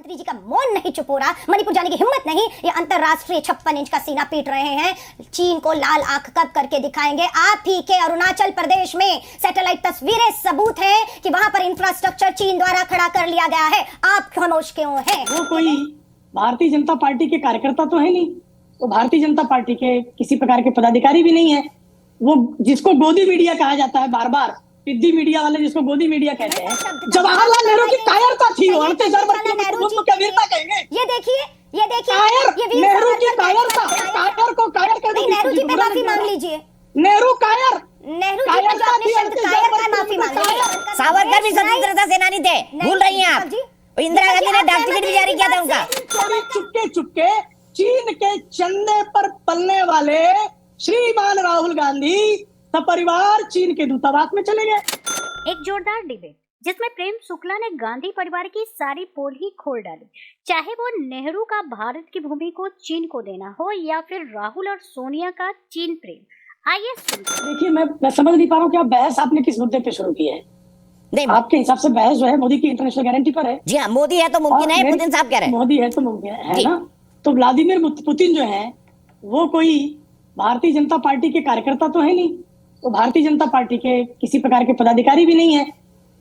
प्रधानमंत्री जी का मौन नहीं चुप हो रहा, मणिपुर जाने की हिम्मत नहीं। ये अंतरराष्ट्रीय 56 इंच का सीना पीट रहे हैं। चीन को लाल आंख कब करके दिखाएंगे। आप ही के अरुणाचल प्रदेश में सैटेलाइट तस्वीरें सबूत हैं कि वहां पर इंफ्रास्ट्रक्चर चीन द्वारा खड़ा कर लिया गया है। आप खामोश क्यों हैं? वो कोई भारतीय जनता पार्टी के कार्यकर्ता तो है नहीं, वो भारतीय जनता पार्टी के किसी प्रकार के पदाधिकारी भी नहीं है। वो जिसको गोदी मीडिया कहा जाता है, बार बार पिद्दी मीडिया वाले जिसको गोदी मीडिया कहते हैं, जवाहरलाल नेहरू की कायरता थी। 38,000 वर्ष क्या वीरता कहेंगे? ये देखिए कायर, नेहरू की कायरता, कायर को कायर कर दी। नेहरू जी पे माफी मांग लीजिए। नेहरू कायर, नेहरू जी पे जो आपने शब्द कायर का माफी मांग लीजिए। सावरकर भी स्वतंत्रता सेनानी थे, भूल रही हैं आप? इंदिरा गांधी ने डाक टिकट भी जारी किया था उनका। चुपके चुपके चीन के चंदे पर पलने वाले श्रीमान राहुल गांधी सपरिवार चीन के दूतावास में चले गए। एक जोरदार डिबेट जिसमें प्रेम शुक्ला ने गांधी परिवार की सारी पोल ही खोल डाली, चाहे वो नेहरू का भारत की भूमि को चीन को देना हो या फिर राहुल और सोनिया का चीन प्रेम। आइए सुनते। देखिए, मैं समझ नहीं पा रहा हूँ कि आप बहस आपने किस मुद्दे पे शुरू की है। नहीं, आपके हिसाब से बहस जो है मोदी की इंटरनेशनल गारंटी पर है। जी हाँ, मोदी है तो मुमकिन है, पुतिन साहब कह रहे हैं। मोदी है तो मुमकिन है ना। तो व्लादिमीर पुतिन जो है वो कोई भारतीय जनता पार्टी के कार्यकर्ता तो है नहीं, वो भारतीय जनता पार्टी के किसी प्रकार के पदाधिकारी भी नहीं है।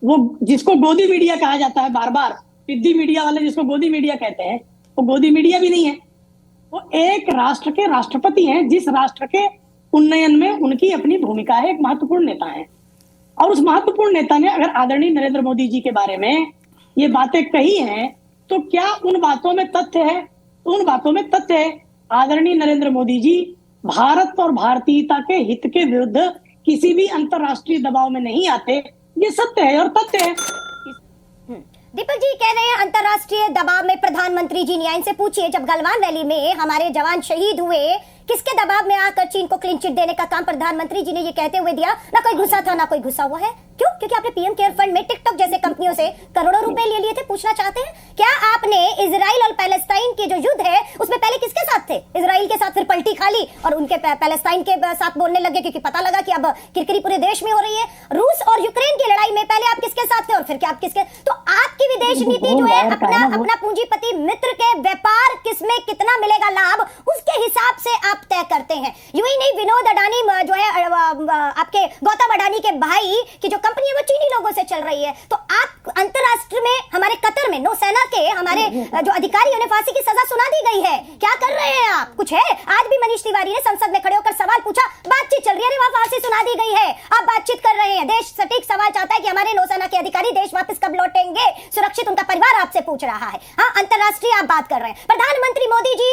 वो जिसको गोदी मीडिया कहा जाता है, बार बार पिद्दी मीडिया वाले जिसको गोदी मीडिया कहते हैं, वो गोदी मीडिया भी नहीं है। वो एक राष्ट्र के राष्ट्रपति हैं, जिस राष्ट्र के उन्नयन में उनकी अपनी भूमिका है, एक महत्वपूर्ण नेता है। और उस महत्वपूर्ण नेता ने अगर आदरणीय नरेंद्र मोदी जी के बारे में ये बातें कही हैं, तो क्या उन बातों में तथ्य है? उन बातों में तथ्य है। आदरणीय नरेंद्र मोदी जी भारत और भारतीयता के हित के विरुद्ध किसी भी अंतरराष्ट्रीय दबाव में नहीं आते, ये सत्य है और तथ्य है। दीपक जी कह रहे हैं अंतरराष्ट्रीय दबाव में प्रधानमंत्री जी नहीं आए। इनसे पूछिए, जब गलवान रैली में हमारे जवान शहीद हुए, किसके दबाव में आकर चीन को क्लीन चिट देने का काम प्रधानमंत्री जी ने ये कहते हुए दिया? ना कोई घुसा था ना कोई घुसा हुआ है। क्यों? क्योंकि आपने पीएम केयर फंड में टिकटॉक जैसे कंपनियों से करोड़ों रुपए ले लिए थे। पूछना चाहते हैं क्या आपने इजराइल और पैलेस्टाइन के जो युद्ध है उसमें पहले किसके साथ थे? इजराइल के साथ, फिर पलटी खा ली और उनके पैलेस्टाइन के साथ बोलने लगे क्योंकि पता लगा कि अब किरकिरी पूरे देश में हो रही है। रूस और यूक्रेन की लड़ाई में पहले आप किसके साथ थे और फिर क्या आप किसके? तो आपकी विदेश नीति जो है अपना पूंजीपति मित्र के व्यापार किसमें कितना मिलेगा लाभ, उसके हिसाब से आप तय करते हैं। यूं ही नहीं, विनोद अडानी जो है आपके गौतम अडानी के भाई की जो कंपनी है वो चीनी लोगों से चल रही है। तो आप अंतरराष्ट्रीय में हमारे कतर में नौसेना के हमारे जो अधिकारी उन्हें फांसी की सजा सुना दी गई है। क्या कर रहे हैं आप? कुछ है? आज भी मनीष तिवारी ने संसद में खड़े होकर सवाल पूछा, बातचीत चल रही है, वहां फांसी सुना दी गई है, आप बातचीत कर रहे हैं। देश सटीक सवाल चाहता है कि हमारे नौसेना के अधिकारी देश वापस कब लौटेंगे, सुरक्षित उनका परिवार आपसे पूछ रहा है। हाँ, अंतरराष्ट्रीय आप बात कर रहे हैं। प्रधानमंत्री मोदी जी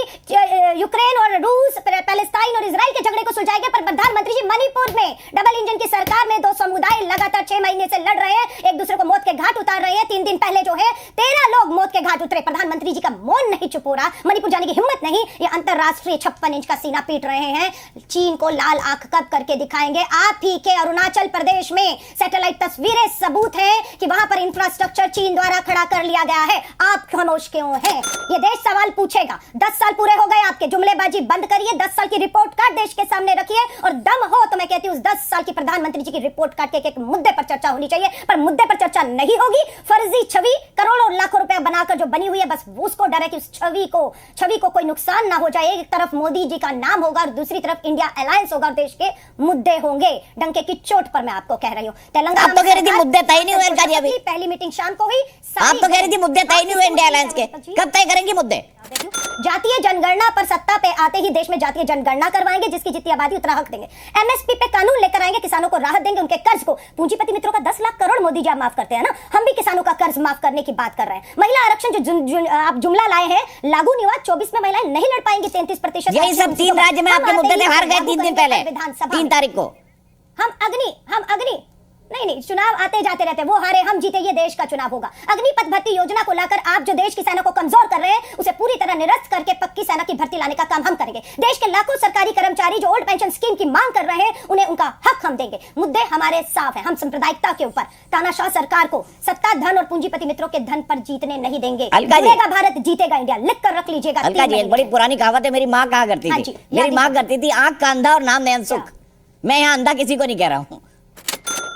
यूक्रेन और रूस, पैलेस्टाइन और इजराइल के झगड़े को सुलझाएंगे, पर प्रधानमंत्री जी मणिपुर में डबल इंजन की सरकार में दो समुदाय लगातार 6 महीने से लड़ रहे हैं, एक दूसरे को मौत के घाट उतार रहे हैं। 3 दिन पहले जो है 13 लोग मौत के घाट उतरे। प्रधानमंत्री जी का मौन नहीं चुप हो रहा, मणिपुर जाने की हिम्मत नहीं। ये अंतरराष्ट्रीय 56 इंच का सीना पीट रहे हैं। चीन को लाल आंख कब करके दिखाएंगे। आप ही के अरुणाचल प्रदेश में सैटेलाइट तस्वीरें सबूत हैं कि वहां पर इंफ्रास्ट्रक्चर चीन द्वारा खड़ा कर लिया गया है। आप खामोश क्यों हैं? ये देश सवाल पूछेगा। 10 साल पूरे हो गए आपके, जुमलेबाजी बंद करिए। 10 साल की रिपोर्ट कार्ड देश के सामने रखिए और दम हो तो मैं कहती हूँ 10 साल की प्रधानमंत्री जी की रिपोर्ट कार्ड के एक मुद्दे पर चर्चा होनी चाहिए, पर मुद्दे पर चर्चा नहीं होगी। फर्जी छवि करोड़ों लाखों रुपए बनाकर जो बनी हुई है, बस उसको डर है कि उस छवि को कोई नुकसान ना हो जाए। एक तरफ मोदी जी का नाम होगा और दूसरी तरफ इंडिया अलायंस होगा और देश के मुद्दे होंगे। डंके की चोट पर मैं आपको कह रही हूँ। तेलंगाना आप तो कह रही थी मुद्दे तय नहीं हुए इनका जी अभी। पहली मीटिंग शाम को हुई। आप तो कह रही थी मुद्दे तय नहीं हुए इंडिया अलायंस के, कब तय करेंगी मुद्दे? जातीय जनगणना पर सत्ता पे आते ही देश में जातीय जनगणना करवाएंगे, जिसकी जितनी आबादी उतना हक देंगे। एमएसपी पे कानून लेकर आएंगे, किसानों को राहत देंगे, उनके कर्ज को। पूंजीपति मित्रों का 10 लाख करोड़ मोदी जी आप माफ करते हैं ना, हम भी किसानों का कर्ज माफ करने की बात कर रहे हैं। महिला आरक्षण जो आप जुमला लाए हैं लागू नहीं हुआ। 24 में महिलाएं नहीं लड़ पाएंगी 33%। यही सब 3 राज्य में आपके मुद्दे हार गए 3 दिन पहले, 3 तारीख को। हम अग्नि नहीं, चुनाव आते जाते रहते, वो हारे हम जीते, ये देश का चुनाव होगा। अग्निपथ भर्ती योजना को लाकर आप जो देश की सेना को कमजोर कर रहे हैं, उसे पूरी तरह निरस्त करके पक्की सेना की भर्ती लाने का काम हम करेंगे। देश के लाखों सरकारी कर्मचारी जो ओल्ड पेंशन स्कीम की मांग कर रहे हैं, उन्हें उनका हक हम देंगे। मुद्दे हमारे साफ है। हम सांप्रदायिकता के ऊपर तानाशाह सरकार को सत्ता, धन और पूंजीपति मित्रों के धन पर जीतने नहीं देंगे। जीतेगा भारत, जीतेगा इंडिया, लिख कर रख लीजिएगा। अलका जी, एक बड़ी पुरानी कहावत है, मेरी माँ कहा करती थी। मेरी माँ करती थी, आंख का अंधा और नाम नयन सुख। मैं यहाँ अंधा किसी को नहीं कह रहा हूँ।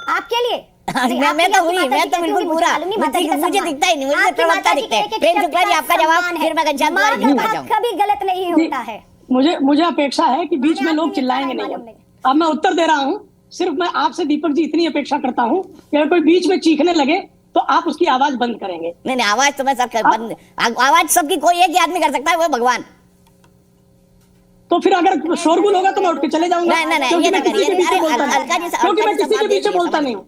आपके लिए मैं तो हुई, मैं तो बिल्कुल पूरा, मुझे दिखता ही नहीं, मुझे प्रवक्ता दिखता है। प्रेम शुक्ला जी आपका जवाब, फिर मैं घनश्याम तिवारी जी का जवाब। कभी गलत नहीं होता है। मुझे अपेक्षा है कि बीच में लोग चिल्लाएंगे नहीं। अब मैं उत्तर दे रहा हूँ, सिर्फ मैं आपसे दीपक जी इतनी अपेक्षा करता हूँ कि अगर कोई बीच में चीखने लगे तो आप उसकी आवाज बंद करेंगे। नहीं आवाज तो मैं सब बंद, आवाज सबकी कोई एक ही आदमी कर सकता है, वो भगवान। तो फिर अगर शोरगुल होगा तो मैं उठ के चले जाऊंगा, क्योंकि मैं किसी के बीच में बोलता नहीं हूँ,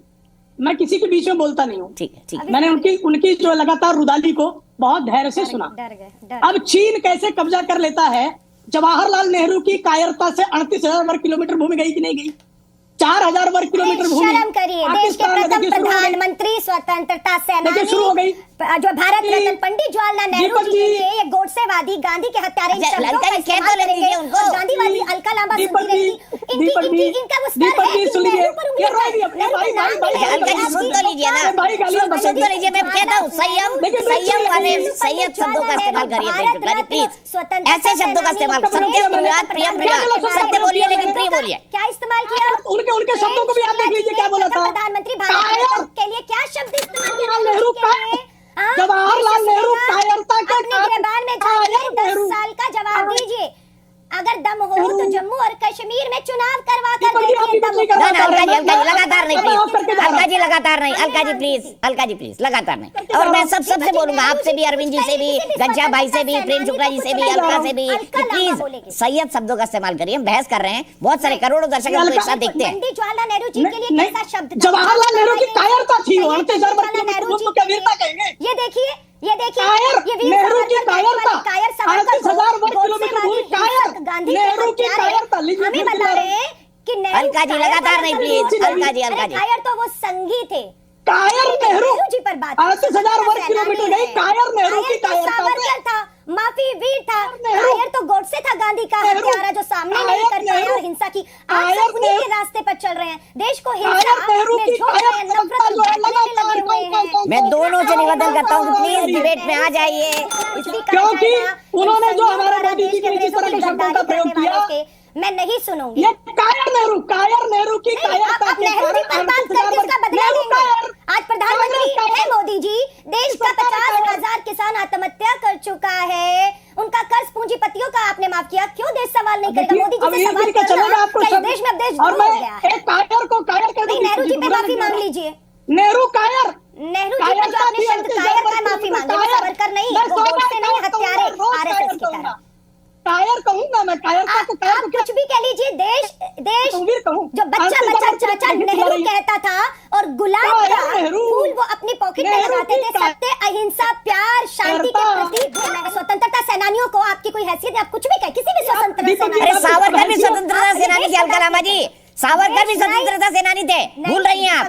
मैं किसी के बीच में बोलता नहीं हूँ। ठीक है। मैंने उनकी जो लगातार रुदाली को बहुत धैर्य से सुना। अब चीन कैसे कब्जा कर लेता है? जवाहरलाल नेहरू की कायरता से 38,000 वर्ग किलोमीटर भूमि गई कि नहीं गई? 4,000 वर्ग किलोमीटर भूमि। शर्म करिए, देश के प्रथम प्रधानमंत्री, स्वतंत्रता सेनानी, शुरू हो गई जो भारत रत्न पंडित जवाहरलाल नेहरू जी के लिए ये गोडसेवादी, गांधी के हत्यारे शब्दों का इस्तेमाल करेंगे, और गांधीवादी अलका लांबा सुनती रही। इनका वो स्तर है कि नेहरू पर उंगली अलका जी सुन तो लीजिए ना, सुन तो लीजिए। मैं कहता हूँ संयम वाले संयत शब्दों का इस्तेमाल करिए प्रेम शुक्ला जी प्लीज। ऐसे शब्दों का इस्तेमाल, सत्य प्रियाद प्रियम प्रियाद, सत्य बोलिए लेकिन प्रिय बोलिए। क्या इस्तेमाल किया? उनके शब्दों को भी आप देख लीजिए क्या बोला था। प्रधानमंत्री भारत के लिए क्या शब्द इस्तेमाल किया नेहरू के लिए? जवाहरलाल नेहरू कायरता के अपने गिरबान में जाइए, 10 साल का जवाब दीजिए। अगर दम हो तो जम्मू और कश्मीर में चुनाव करवा कर देखिए। लगातार नहीं प्लीज, अलका जी लगातार नहीं, अलका जी प्लीज लगातार नहीं। और मैं सबसे बोलूंगा, आपसे भी, अरविंद जी से भी, घनश्याम भाई से भी, प्रेम शुक्ला जी से भी, अलका से भी, प्लीज संयत शब्दों का इस्तेमाल करिए। हम बहस कर रहे हैं, बहुत सारे करोड़ों दर्शक हमको एक साथ देखते हैं। जवाहरलाल नेहरू जी के लिए कैसा शब्द? जवाहरलाल नेहरू की कायरता थी, 38,000 वर्ग किलोमीटर को क्या वीरता कहेंगे? ये देखिए नेहरू की कायरता, 38,000 वर्ग किलोमीटर भूमि कायर, नेहरू की कायरता। हमें बता रहे हैं कि अलका जी लगातार नहीं प्लीज, अलका जी कायर तो वो संगी थे। कायर नेहरू जी पर बात, 38,000 वर्ग किलोमीटर गई, कायर नेहरू की कायरता था, माफी वीर था। कायर तो गोडसे था, गांधी का हत्यारा, जो सामने नहीं कर पाया और हिंसा की। आप सब उन्हीं के रास्ते पर चल रहे हैं, देश को हिंसा में झोंक रहे हैं, नफरत लगे हुए हैं। मैं दोनों से निवेदन करता हूँ कि प्लीज डिबेट में आ जाइए, क्योंकि उन्होंने जो हमारे मोदी जी के नीचे तरह के शब्दों का प्रयोग किया, मैं नहीं सुनूंगी। ये कायर नेहरू की कायरता के नेहरू जी पर बात करके उसका बदला लेंगे। आज प्रधानमंत्री है मोदी जी, देश का 50,000 किसान आत्महत्या कर चुका है, उनका कर्ज पूंजीपतियों का आपने माफ किया, क्यों देश सवाल नहीं करेगा? मोदी जी से सवाल करना, क्या देश में अब देश और हो गया है? एक कायर को कायर कर नहीं, नेहरू जी पे माफी मांग लीजिए। नेहरू कायर, नेहरू जी पे जो आपने शब्द कायर का माफी मांगे, सावरकर नहीं, वो गोडसे नहीं, हत्यारे आरएसएस की तरह। कायर कहूंगा मैं, कायरता को कायर को कुछ भी कह लीजिए। देश जो बच्चा चाचा नेहरू कहता था, और गुलाब का फूल वो अपनी पॉकेट में लगाते थे। सत्य, अहिंसा, प्यार, शांति के प्रतीक स्वतंत्रता सेनानियों को आपकी कोई हैसियत है? आप कुछ भी कह, किसी भी स्वतंत्रता सेनानी। अरे सावरकर भी स्वतंत्रता सेनानी थे, अलका लांबा जी, सावरकर भी स्वतंत्रता सेनानी थे, भूल रही हैं आप।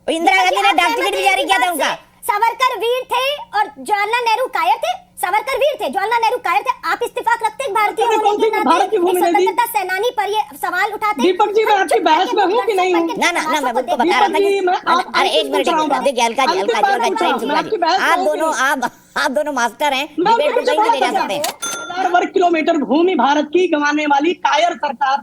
इंदिरा गांधी ने डाक टिकट भी जारी किया था उनका। सावरकर वीर थे और जवाहरलाल नेहरू कायर थे। सावरकर वीर थे, जवाहरलाल नेहरू कायर थे। आप इस्तीफाक रखते हैं भारतीय होने के नाते, स्वतंत्रता सेनानी पर ये सवाल उठाते हैं। दीपक जी, मैं आपकी बहस में हूं कि नहीं हूं? ना मैं उनको बता रहा था कि अरे एक मिनट देखिए, अलका जी प्रेम शुक्ला जी, आप दोनों मास्टर हैं, डिबेट को कहीं भी ले जा सकते हैं। 4,000 वर्ग किलोमीटर भूमि भारत की गंवाने वाली कायर सरकार,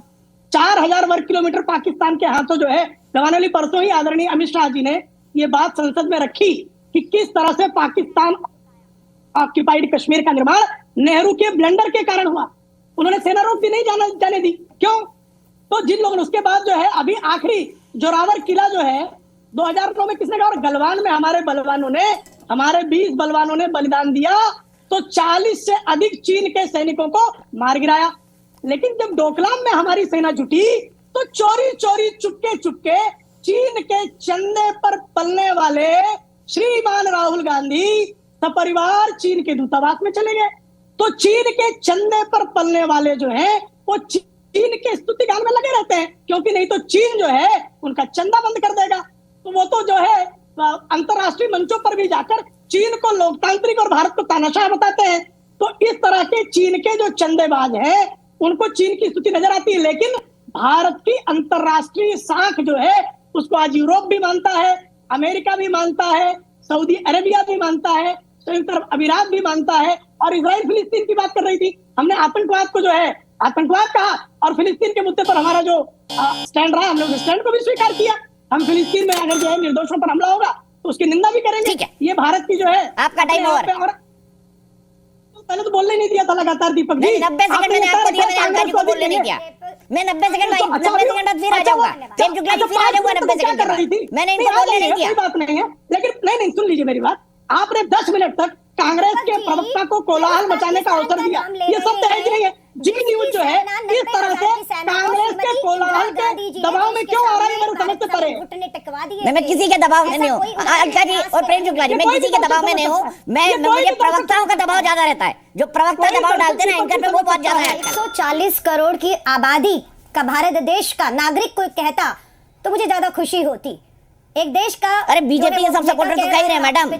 4,000 वर्ग किलोमीटर पाकिस्तान के हाथों जो है गंवाने वाली। परसों ही आदरणीय अमित शाह जी ने ये बात संसद में रखी कि किस तरह से पाकिस्तान ऑक्यूपाइड कश्मीर का निर्माण नेहरू के ब्लंडर के कारण हुआ। उन्होंने सेना रोक भी नहीं जाने दी। क्यों? तो जिन लोगों ने उसके बाद जो है अभी आखिरी जोरावर किला जो है 2009 में किसने कहा? और गलवान में हमारे 20 बलवानों ने बलिदान दिया, तो 40 से अधिक चीन के सैनिकों को मार गिराया। लेकिन जब डोकलाम में हमारी सेना जुटी तो चोरी चुपके चीन के चंदे पर पलने वाले श्रीमान राहुल गांधी सपरिवार चीन के दूतावास में चले गए। तो चीन के चंदे पर पलने वाले जो हैं वो चीन के स्तुति गान में लगे रहते हैं, क्योंकि नहीं तो चीन जो है उनका चंदा बंद कर देगा। तो वो तो जो है अंतरराष्ट्रीय मंचों पर भी जाकर चीन को लोकतांत्रिक और भारत को तानाशाह बताते हैं। तो इस तरह के चीन के जो चंदेबाज हैं उनको चीन की स्तुति नजर आती है। लेकिन भारत की अंतरराष्ट्रीय साख जो है उसको आज यूरोप भी मानता है, अमेरिका भी मानता है, सऊदी अरेबिया भी मानता है, संयुक्त अरब अमीरात भी मानता है। और इजराइल फिलिस्तीन की बात कर रही थी, हमने आतंकवाद को जो है आतंकवाद कहा और फिलिस्तीन के मुद्दे पर हमारा जो स्टैंड रहा, हमने उस स्टैंड को भी स्वीकार किया। हम फिलिस्तीन में अगर जो है निर्दोषों पर हमला होगा तो उसकी निंदा भी करेंगे। ठीक है। ये भारत की जो है आपका टाइम ओवर। पहले तो बोलने नहीं दिया था लगातार दीपक जी। 90 सेकंड मैंने आपको दिया, मैंने अलका जी को बोलने नहीं दिया। मैं 90 सेकंड बाद फिर आ जाऊंगा, प्रेम शुक्ला जी फिर आ जाऊंगा 90 सेकंड के बाद। मैंने इनको बोलने नहीं दिया। कोई बात नहीं है, लेकिन नहीं सुन लीजिए मेरी बात। आपने 10 मिनट तक कांग्रेस के प्रवक्ता को कोलाहल मचाने का अवसर दिया। ये सब है कि नहीं है? जी न्यूज जो है इस तरह से कांग्रेस के कोलाहल के दबाव में क्यों आ रहा है, मेरे समझ से परे। मैं किसी के दबाव में नहीं हूँ अलका जी और प्रेम शुक्ला जी, मैं किसी के दबाव में नहीं हूँ। मुझे प्रवक्ताओं का दबाव ज्यादा रहता है, जो प्रवक्ता दबाव डालते हैं ना एंकर पे वो बहुत ज्यादा है। 140 करोड़ की आबादी का भारत देश का नागरिक कोई कहता तो मुझे ज्यादा खुशी होती। एक देश का अरे बीजेपी के सब सपोर्टर तो कह रहे हैं मैडम,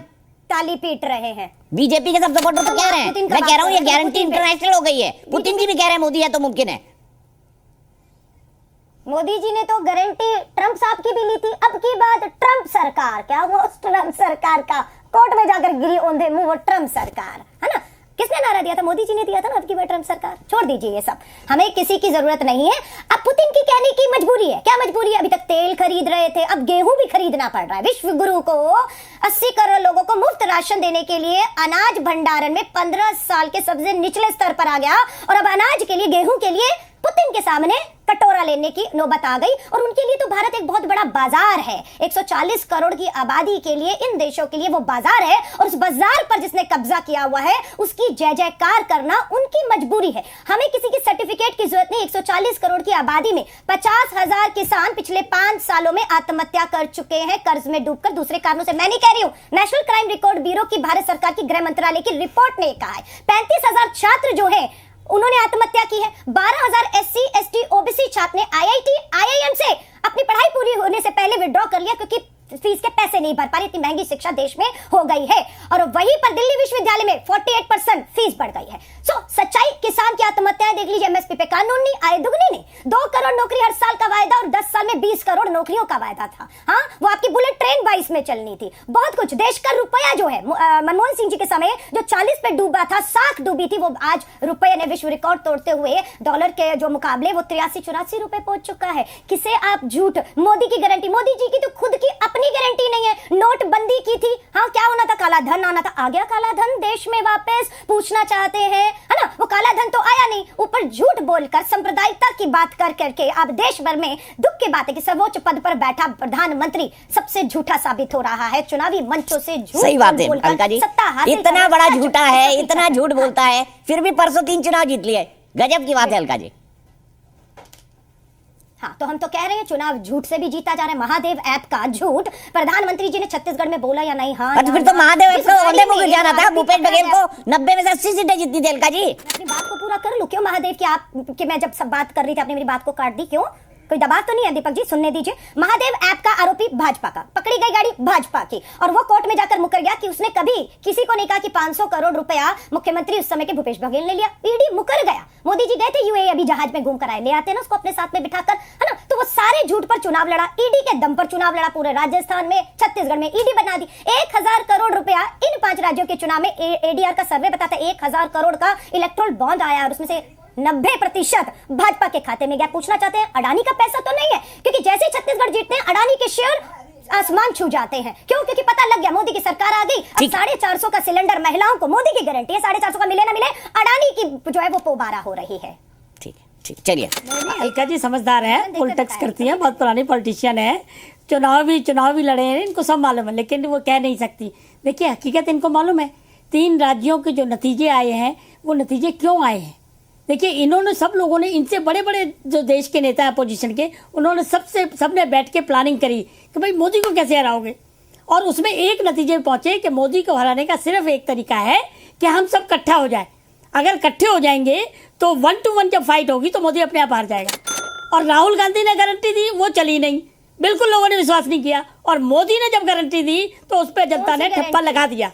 ताली पीट रहे हैं। बीजेपी के सब सपोर्टर तो कह रहे हैं, मैं कह रहा हूँ ये गारंटी इंटरनेशनल हो गई है। पुतिन जी भी कह रहे हैं मोदी है तो मुमकिन है। मोदी जी ने तो गारंटी ट्रंप साहब की भी ली थी। अब की बात ट्रंप सरकार, क्या हुआ उस ट्रंप सरकार का? कोर्ट में जाकर गिरी औंधे मुंह वो ट्रंप सरकार, है ना? किसने नारा दिया था? मोदी जी ने दिया था ना। अब की बार ट्रंप सरकार। छोड़ दीजिए ये सब, हमें किसी की जरूरत नहीं है। अब पुतिन की कहने की मजबूरी है। क्या मजबूरी है? अभी तक तेल खरीद रहे थे, अब गेहूं भी खरीदना पड़ रहा है। विश्व गुरु को 80 करोड़ लोगों को मुफ्त राशन देने के लिए अनाज भंडारण में 15 साल के सबसे निचले स्तर पर आ गया, और अब अनाज के लिए, गेहूं के लिए पुतिन के सामने कटोरा लेने की नौबत आ गई। और उनके लिए तो भारत एक बहुत बड़ा बाजार है। 140 करोड़ की आबादी के लिए, इन देशों के लिए वो बाजार है, और उस बाजार पर जिसने कब्जा किया हुआ है उसकी जय जयकार करना उनकी मजबूरी है। हमें किसी की सर्टिफिकेट की जरूरत नहीं। 140 करोड़ की आबादी में 50,000 किसान पिछले 5 सालों में आत्महत्या कर चुके हैं, कर्ज में डूबकर, दूसरे कारणों से। मैं नहीं कह रही हूं, नेशनल क्राइम रिकॉर्ड ब्यूरो की भारत सरकार की गृह मंत्रालय की रिपोर्ट ने कहा है। 35,000 छात्र जो है उन्होंने आत्महत्या की है। 12,000 SC ST OBC छात्र ने IIT IIM से अपनी पढ़ाई पूरी होने से पहले विड्रॉ कर लिया, क्योंकि फीस के पैसे नहीं भर पा रही। इतनी महंगी शिक्षा देश में हो गई है। और वहीं पर दिल्ली विश्वविद्यालय में 48% फीस बढ़ गई है। सच्चाई, किसान की आत्महत्याएं देख लीजिए। MSP पे कानून नहीं आए, दुगनी नहीं। 2 करोड़ नौकरी हर साल का वायदा, और 10 साल में 20 करोड़ नौकरियों का वायदा था। हाँ, वो आपकी बुलेट ट्रेन 22 में चलनी थी। बहुत कुछ। देश का रुपया जो है, मनमोहन सिंह जी के समय जो 40 पे डूबा था, साख डूबी थी, वो आज रुपये ने विश्व रिकॉर्ड तोड़ते हुए डॉलर के जो मुकाबले वो 83-84 रुपए पहुंच चुका है। किसे आप झूठ? मोदी की गारंटी, मोदी जी की तो खुद की अपनी गारंटी नहीं है। नोटबंदी की थी, हाँ, क्या होना था? काला धन आना था। आ गया काला धन देश में वापस? पूछना चाहते हैं, है ना? वो काला धन तो आया नहीं, ऊपर झूठ बोलकर, सांप्रदायिकता की बात कर करके अब देश भर में दुख की बात है कि सर्वोच्च पद पर बैठा प्रधानमंत्री सबसे झूठा साबित हो रहा है। चुनावी मंचों से झूठ सही बात है अलका जी, इतना बड़ा झूठा है, इतना झूठ बोलता है, फिर भी परसों 3 चुनाव जीत लिए। गजब की बात है अलका जी। हाँ, तो हम तो कह रहे हैं चुनाव झूठ से भी जीता जा रहा है। महादेव ऐप का झूठ प्रधानमंत्री जी ने छत्तीसगढ़ में बोला या नहीं? हाँ, फिर तो महादेव ऐप को वंदे मुकुट जाना था। भूपेश बघेल को 90 में से 80 सीटें जीतनी थी अलका जी। अपनी बात को पूरा कर लूं। क्यों महादेव की आप कि मैं जब सब बात कर रही थी आपने मेरी बात को काट दी? क्यों? कोई दबाव तो नहीं है? दीपक जी सुनने दीजिए। महादेव ऐप का आरोपी भाजपा का, पकड़ी गई गाड़ी भाजपा की, और वो कोर्ट में जाकर मुकर गया कि उसने कभी किसी को नहीं कहा कि 500 करोड़ रुपया मुख्यमंत्री उस समय के भूपेश बघेल ने लिया। ईडी मुकर गया। मोदी जी गए थे UAE, अभी जहाज में घूम कर आए, ले आते ना उसको अपने साथ में बिठाकर, है ना? तो वो सारे झूठ पर चुनाव लड़ा, ईडी के दम पर चुनाव लड़ा। पूरे राजस्थान में, छत्तीसगढ़ में ईडी बना दी। 1000 करोड़ रुपया इन 5 राज्यों के चुनाव में ADR का सर्वे बताता है 1000 करोड़ का इलेक्टोरल बॉन्ड आया, और उसमें से 90% भाजपा के खाते में गया। पूछना चाहते हैं अडानी का पैसा तो नहीं है? क्योंकि जैसे छत्तीसगढ़ जीतते हैं अडानी के शेयर आसमान छू जाते हैं। क्यों? क्योंकि पता लग गया मोदी की सरकार आ गई। अब 450 का सिलेंडर महिलाओं को, मोदी की गारंटी है, 450 का मिले ना मिले, अडानी की जो है वो पोबारा हो रही है। ठीक ठीक, चलिए। अलका जी समझदार है, पॉलिटिक्स करती है, बहुत पुरानी पॉलिटिशियन है। चुनाव भी लड़े हैं, इनको सब मालूम है, लेकिन वो कह नहीं सकती। देखिए हकीकत इनको मालूम है। 3 राज्यों के जो नतीजे आए हैं, वो नतीजे क्यों आए हैं? देखिए इन्होंने, सब लोगों ने, इनसे बड़े बड़े जो देश के नेता हैं अपोजिशन के, उन्होंने सबने बैठ के प्लानिंग करी कि भाई मोदी को कैसे हराओगे, और उसमें एक नतीजे पे पहुंचे कि मोदी को हराने का सिर्फ एक तरीका है कि हम सब इकट्ठा हो जाए। अगर इकट्ठे हो जाएंगे तो 1 to 1 जब फाइट होगी तो मोदी अपने आप हार जाएगा। और राहुल गांधी ने गारंटी दी, वो चली नहीं, बिल्कुल लोगों ने विश्वास नहीं किया। और मोदी ने जब गारंटी दी तो उस पर जनता ने ठप्पा लगा दिया।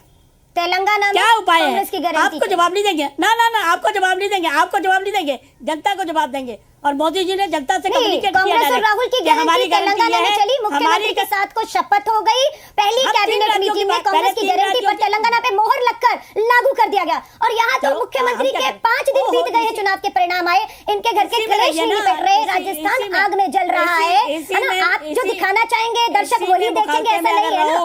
तेलंगाना क्या उपाय है? आपको जवाब नहीं देंगे, ना आपको जवाब नहीं देंगे, आपको जवाब नहीं देंगे, जनता को जवाब देंगे। और मोदी जी ने जनता से नहीं, कम्युनिकेट कांग्रेस और राहुल की गारंटी तेलंगाना में चली, मुख्यमंत्री के साथ को शपथ हो गई, पहली कैबिनेट मीटिंग में कांग्रेस की गारंटी पर तेलंगाना पे मोहर लगकर लागू कर दिया गया। और यहाँ तो मुख्यमंत्री के 5 दिन बीत गए हैं, चुनाव के परिणाम आए, इनके घर के कलेश नहीं निपट रहे, राजस्थान आग में जल रहा है ना। आप जो दिखाना चाहेंगे दर्शक वही देखेंगे, ऐसा नहीं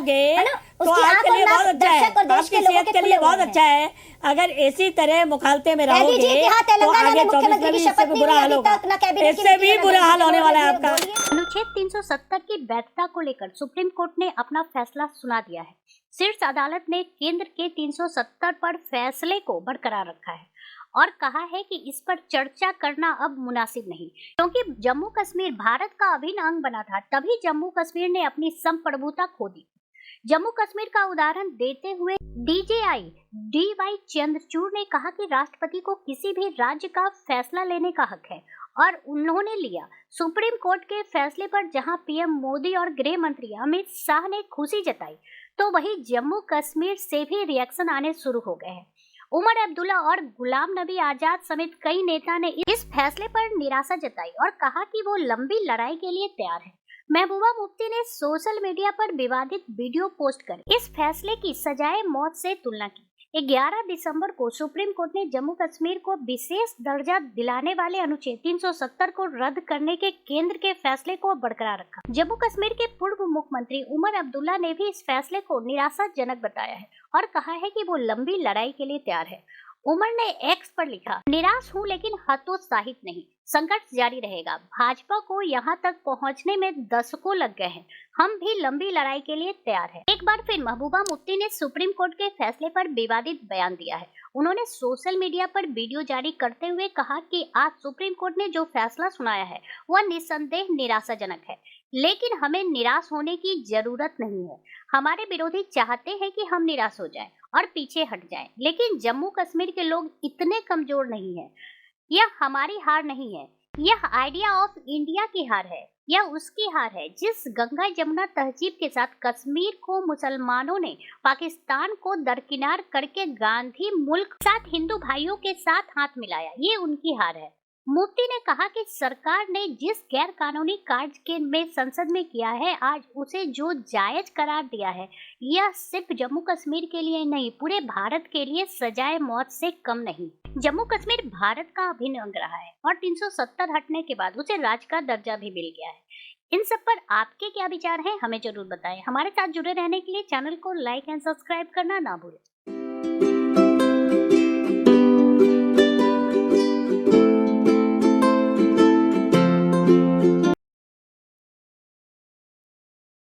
है ना। तो आपके लिए बहुत अच्छा है, आपकी सेहत के लिए बहुत अच्छा है। अगर इसी तरह मुखालते में रहोगे तो आगे 24 में भी इससे भी बुरा हाल होगा, इससे भी बुरा हाल होने वाला है आपका। अनुच्छेद 370 की वैधता को लेकर सुप्रीम कोर्ट ने अपना फैसला सुना दिया है। शीर्ष अदालत ने केंद्र के 370 पर फैसले को बरकरार रखा है और कहा है कि इस पर चर्चा करना अब मुनासिब नहीं, क्योंकि जम्मू कश्मीर भारत का अभिन्न अंग बना था, तभी जम्मू कश्मीर ने अपनी संप्रभुता खो दी। जम्मू कश्मीर का उदाहरण देते हुए डीजीआई DY चंद्रचूड़ ने कहा कि राष्ट्रपति को किसी भी राज्य का फैसला लेने का हक है और उन्होंने लिया। सुप्रीम कोर्ट के फैसले पर जहां पीएम मोदी और गृह मंत्री अमित शाह ने खुशी जताई, तो वहीं जम्मू कश्मीर से भी रिएक्शन आने शुरू हो गए हैं। उमर अब्दुल्ला और गुलाम नबी आजाद समेत कई नेता ने इस फैसले पर निराशा जताई और कहा कि वो लंबी लड़ाई के लिए तैयार है। महबूबा मुफ्ती ने सोशल मीडिया पर विवादित वीडियो पोस्ट कर इस फैसले की सजाए मौत से तुलना की। 11 दिसंबर को सुप्रीम कोर्ट ने जम्मू कश्मीर को विशेष दर्जा दिलाने वाले अनुच्छेद 370 को रद्द करने के केंद्र के फैसले को बरकरार रखा। जम्मू कश्मीर के पूर्व मुख्यमंत्री उमर अब्दुल्ला ने भी इस फैसले को निराशाजनक बताया है और कहा है कि वो लंबी लड़ाई के लिए तैयार है। उमर ने एक्स पर लिखा, निराश हूं लेकिन हतोत्साहित नहीं, संघर्ष जारी रहेगा। भाजपा को यहां तक पहुंचने में दशकों लग गए हैं, हम भी लंबी लड़ाई के लिए तैयार हैं। एक बार फिर महबूबा मुफ्ती ने सुप्रीम कोर्ट के फैसले पर विवादित बयान दिया है। उन्होंने सोशल मीडिया पर वीडियो जारी करते हुए कहा कि आज सुप्रीम कोर्ट ने जो फैसला सुनाया है वह निस्संदेह निराशाजनक है, लेकिन हमें निराश होने की जरूरत नहीं है। हमारे विरोधी चाहते हैं कि हम निराश हो जाएं और पीछे हट जाएं, लेकिन जम्मू कश्मीर के लोग इतने कमजोर नहीं हैं। यह हमारी हार नहीं है, यह आइडिया ऑफ इंडिया की हार है, यह उसकी हार है जिस गंगा जमुना तहजीब के साथ कश्मीर को मुसलमानों ने पाकिस्तान को दरकिनार करके गांधी मुल्क साथ हिंदू भाइयों के साथ हाथ मिलाया, ये उनकी हार है। मुफ्ती ने कहा कि सरकार ने जिस गैर कानूनी कार्य के में संसद में किया है, आज उसे जो जायज करार दिया है, यह सिर्फ जम्मू कश्मीर के लिए नहीं पूरे भारत के लिए सजाए मौत से कम नहीं। जम्मू कश्मीर भारत का अभिन्न अंग रहा है और 370 हटने के बाद उसे राज्य का दर्जा भी मिल गया है। इन सब पर आपके क्या विचार हैं, हमें जरूर बताएं। हमारे साथ जुड़े रहने के लिए चैनल को लाइक एंड सब्सक्राइब करना ना भूलें।